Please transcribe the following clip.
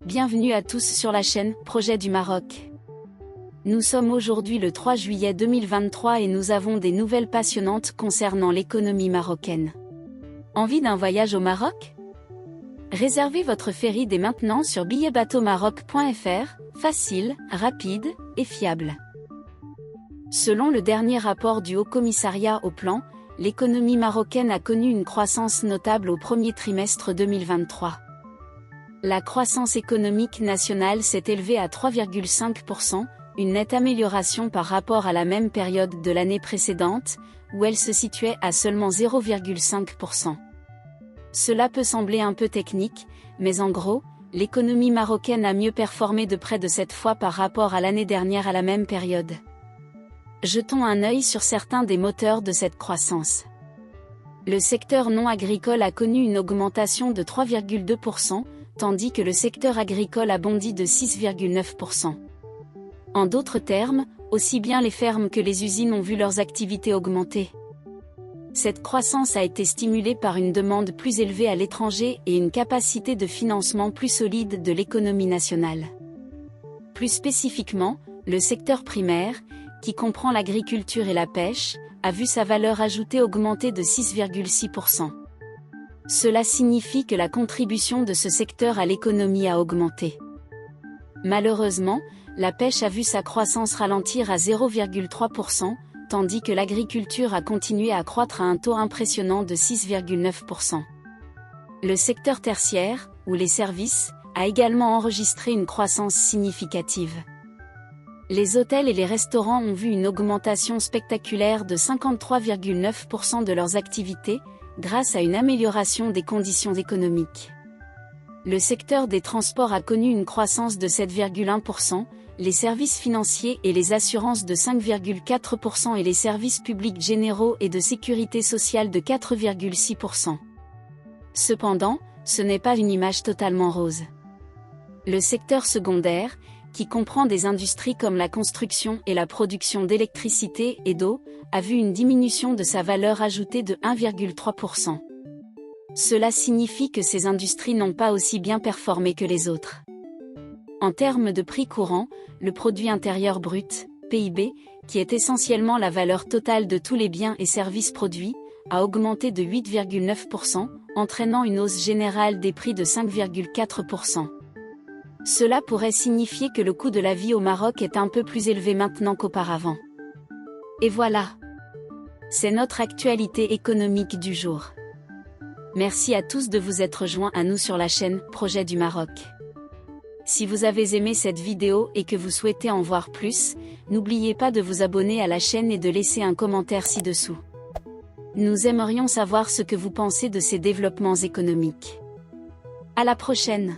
Bienvenue à tous sur la chaîne Projet du Maroc. Nous sommes aujourd'hui le 3 juillet 2023 et nous avons des nouvelles passionnantes concernant l'économie marocaine. Envie d'un voyage au Maroc? Réservez votre ferry dès maintenant sur billetbateaumaroc.fr, facile, rapide et fiable. Selon le dernier rapport du Haut Commissariat au Plan, l'économie marocaine a connu une croissance notable au premier trimestre 2023. La croissance économique nationale s'est élevée à 3,5%, une nette amélioration par rapport à la même période de l'année précédente, où elle se situait à seulement 0,5%. Cela peut sembler un peu technique, mais en gros, l'économie marocaine a mieux performé de près de 7 fois par rapport à l'année dernière à la même période. Jetons un œil sur certains des moteurs de cette croissance. Le secteur non agricole a connu une augmentation de 3,2%, tandis que le secteur agricole a bondi de 6,9%. En d'autres termes, aussi bien les fermes que les usines ont vu leurs activités augmenter. Cette croissance a été stimulée par une demande plus élevée à l'étranger et une capacité de financement plus solide de l'économie nationale. Plus spécifiquement, le secteur primaire, qui comprend l'agriculture et la pêche, a vu sa valeur ajoutée augmenter de 6,6%. Cela signifie que la contribution de ce secteur à l'économie a augmenté. Malheureusement, la pêche a vu sa croissance ralentir à 0,3%, tandis que l'agriculture a continué à croître à un taux impressionnant de 6,9%. Le secteur tertiaire, ou les services, a également enregistré une croissance significative. Les hôtels et les restaurants ont vu une augmentation spectaculaire de 53,9% de leurs activités, grâce à une amélioration des conditions économiques. Le secteur des transports a connu une croissance de 7,1%, les services financiers et les assurances de 5,4% et les services publics généraux et de sécurité sociale de 4,6%. Cependant, ce n'est pas une image totalement rose. Le secteur secondaire, qui comprend des industries comme la construction et la production d'électricité et d'eau, a vu une diminution de sa valeur ajoutée de 1,3%. Cela signifie que ces industries n'ont pas aussi bien performé que les autres. En termes de prix courant, le produit intérieur brut, PIB, qui est essentiellement la valeur totale de tous les biens et services produits, a augmenté de 8,9%, entraînant une hausse générale des prix de 5,4%. Cela pourrait signifier que le coût de la vie au Maroc est un peu plus élevé maintenant qu'auparavant. Et voilà. C'est notre actualité économique du jour. Merci à tous de vous être joints à nous sur la chaîne Projet du Maroc. Si vous avez aimé cette vidéo et que vous souhaitez en voir plus, n'oubliez pas de vous abonner à la chaîne et de laisser un commentaire ci-dessous. Nous aimerions savoir ce que vous pensez de ces développements économiques. À la prochaine!